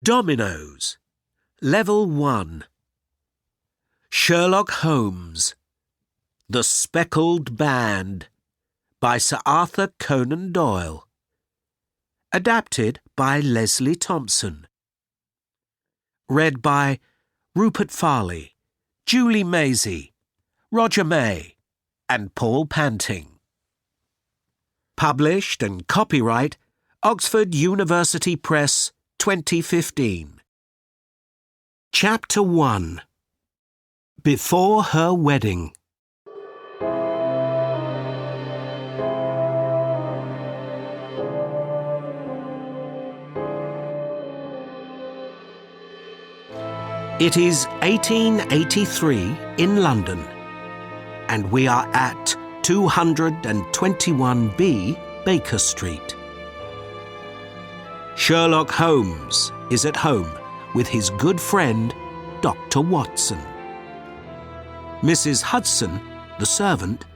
Dominoes. Level 1. Sherlock Holmes. The Speckled Band by Sir Arthur Conan Doyle. Adapted by Leslie Thompson. Read by Rupert Farley, Julie Maisie, Roger May and Paul Panting. Published and copyright Oxford University Press 2015. Chapter 1. Before Her Wedding. It is 1883 in London, and we are at 221B Baker Street. Sherlock Holmes is at home with his good friend, Dr. Watson. Mrs. Hudson, the servant,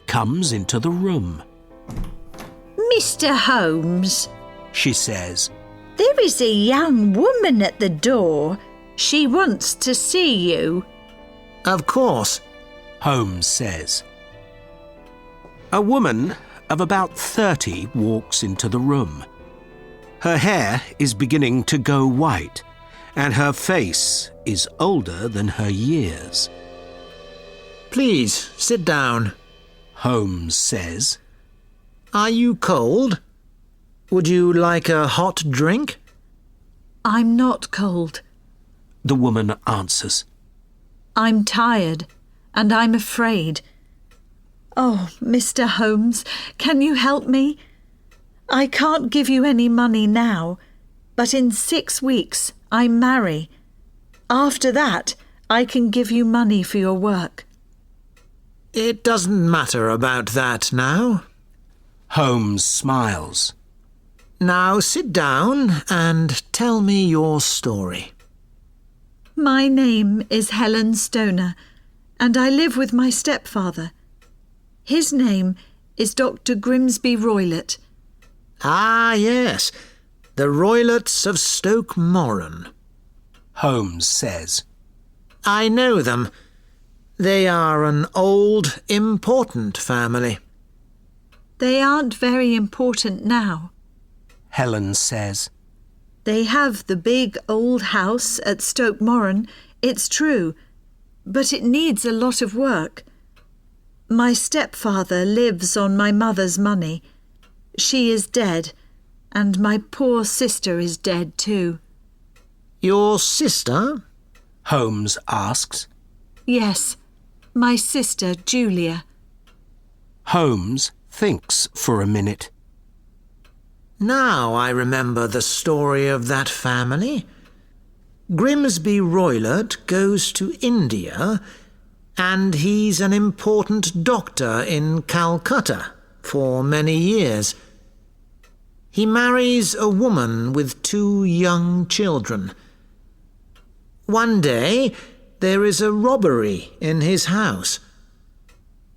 comes into the room. Mr. Holmes, she says, there is a young woman at the door. She wants to see you. Of course, Holmes says. A woman of about 30 walks into the room. Her hair is beginning to go white, and her face is older than her years. Please sit down, Holmes says. Are you cold? Would you like a hot drink? I'm not cold, the woman answers. I'm tired, and I'm afraid. Oh, Mr. Holmes, can you help me? I can't give you any money now, but in 6 weeks I marry. After that, I can give you money for your work. It doesn't matter about that now. Holmes smiles. Now sit down and tell me your story. My name is Helen Stoner, and I live with my stepfather. His name is Dr. Grimsby Roylott. Ah, yes, the Roylotts of Stoke Moran, Holmes says. I know them. They are an old, important family. They aren't very important now, Helen says. They have the big old house at Stoke Moran, it's true, but it needs a lot of work. My stepfather lives on my mother's money. She is dead, and my poor sister is dead too. Your sister? Holmes asks. Yes, my sister Julia. Holmes thinks for a minute. Now I remember the story of that family. Grimsby Roylott goes to India, and he's an important doctor in Calcutta for many years. He marries a woman with 2 young children. One day, there is a robbery in his house.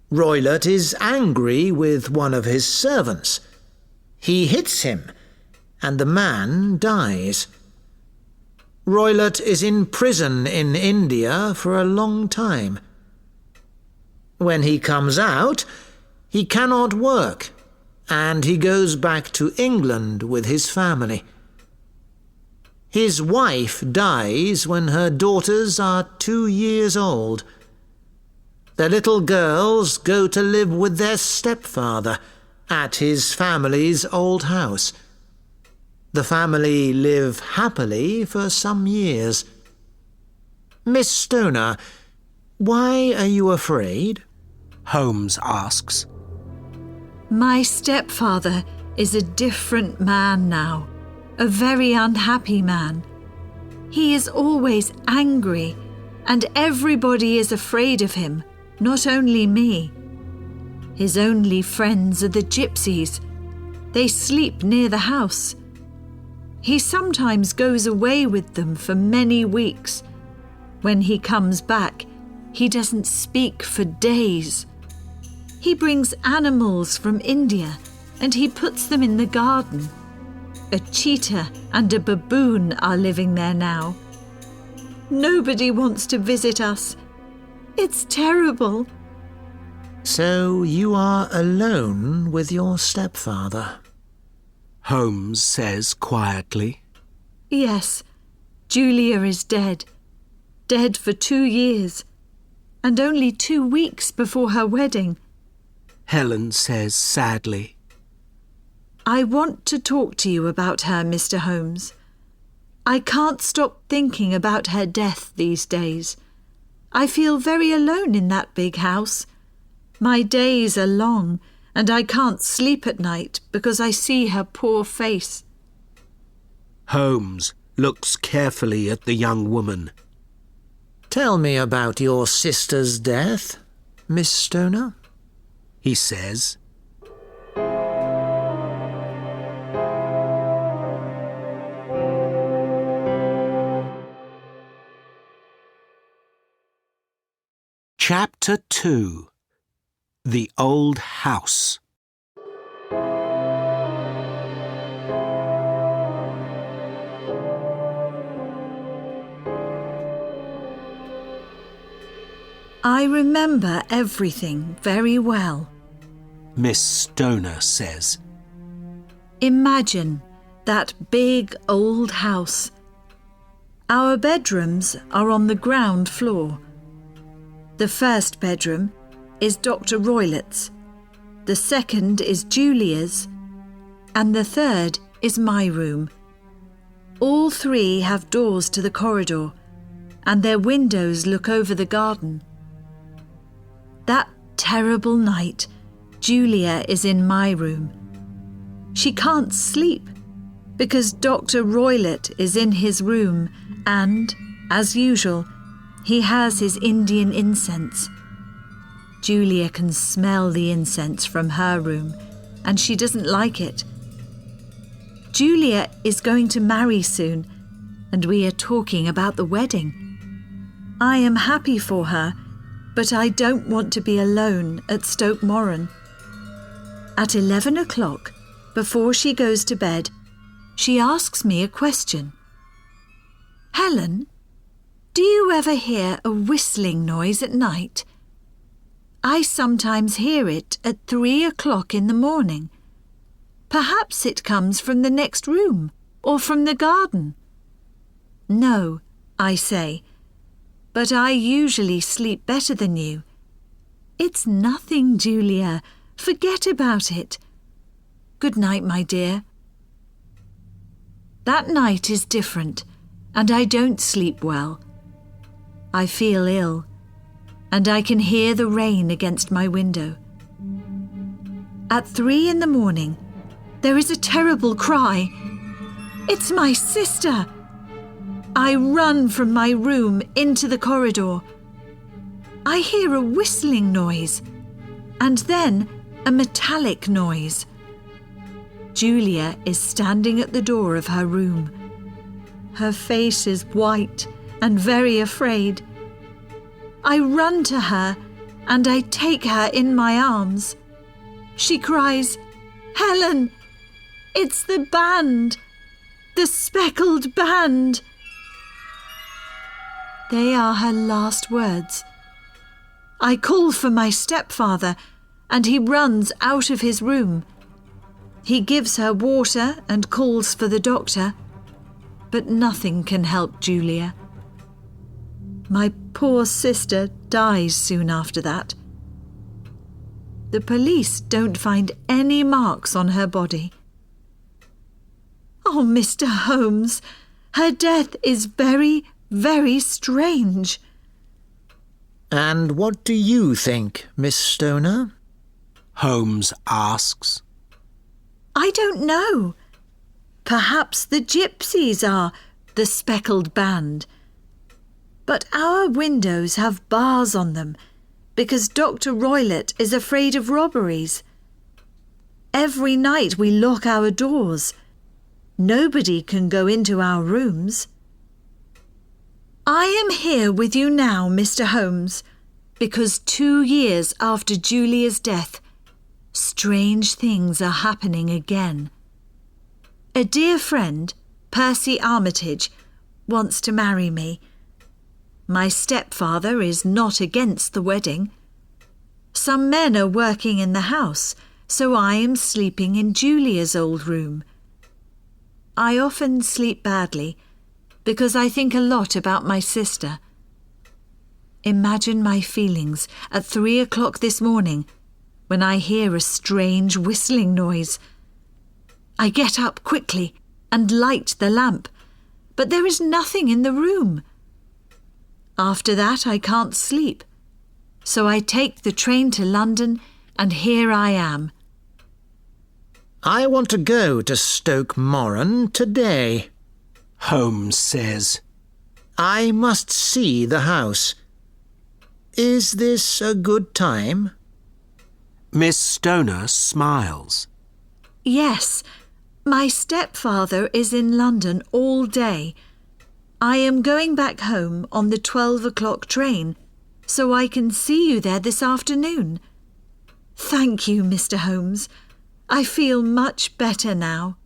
Roylott is angry with one of his servants. He hits him, and the man dies. Roylott is in prison in India for a long time. When he comes out, he cannot work, and he goes back to England with his family. His wife dies when her daughters are 2 years old. The little girls go to live with their stepfather at his family's old house. The family live happily for some years. Miss Stoner, why are you afraid? Holmes asks. My stepfather is a different man now, a very unhappy man. He is always angry, and everybody is afraid of him, not only me. His only friends are the gypsies. They sleep near the house. He sometimes goes away with them for many weeks. When he comes back, he doesn't speak for days. He brings animals from India and he puts them in the garden. A cheetah and a baboon are living there now. Nobody wants to visit us. It's terrible. So you are alone with your stepfather? Holmes says quietly. Yes, Julia is dead. Dead for 2 years. And only 2 weeks before her wedding. Helen says sadly. I want to talk to you about her, Mr. Holmes. I can't stop thinking about her death these days. I feel very alone in that big house. My days are long, and I can't sleep at night because I see her poor face. Holmes looks carefully at the young woman. Tell me about your sister's death, Miss Stoner, he says. Chapter 2. The Old House. I remember everything very well. Miss Stoner says. Imagine that big old house. Our bedrooms are on the ground floor. The first bedroom is Dr. Roylett's, the second is Julia's, and the third is my room. All 3 have doors to the corridor, and their windows look over the garden. That terrible night, Julia is in my room. She can't sleep because Dr. Roylett is in his room and, as usual, he has his Indian incense. Julia can smell the incense from her room, and she doesn't like it. Julia is going to marry soon, and we are talking about the wedding. I am happy for her, but I don't want to be alone at Stoke Moran. At 11 o'clock, before she goes to bed, she asks me a question. Helen, do you ever hear a whistling noise at night? I sometimes hear it at 3 o'clock in the morning. Perhaps it comes from the next room or from the garden. No, I say, but I usually sleep better than you. It's nothing, Julia. Forget about it. Good night, my dear. That night is different, and I don't sleep well. I feel ill, and I can hear the rain against my window. At 3 in the morning, there is a terrible cry. It's my sister! I run from my room into the corridor. I hear a whistling noise, and then a metallic noise. Julia is standing at the door of her room. Her face is white and very afraid. I run to her and I take her in my arms. She cries, "Helen, it's the band, the speckled band." They are her last words. I call for my stepfather and he runs out of his room. He gives her water and calls for the doctor, but nothing can help Julia. My poor sister dies soon after that. The police don't find any marks on her body. Oh, Mr. Holmes, her death is very, very strange. And what do you think, Miss Stoner? Holmes asks. I don't know. Perhaps the gypsies are the speckled band. But our windows have bars on them because Dr. Roylett is afraid of robberies. Every night we lock our doors. Nobody can go into our rooms. I am here with you now, Mr. Holmes, because 2 years after Julia's death, strange things are happening again. A dear friend, Percy Armitage, wants to marry me. My stepfather is not against the wedding. Some men are working in the house, so I am sleeping in Julia's old room. I often sleep badly because I think a lot about my sister. Imagine my feelings at 3 o'clock this morning when I hear a strange whistling noise. I get up quickly and light the lamp, but there is nothing in the room. After that I can't sleep, so I take the train to London and here I am. I want to go to Stoke Moran today. Holmes says. I must see the house. Is this a good time? Miss Stoner smiles. Yes, my stepfather is in London all day. I am going back home on the 12 o'clock train, so I can see you there this afternoon. Thank you, Mr. Holmes. I feel much better now.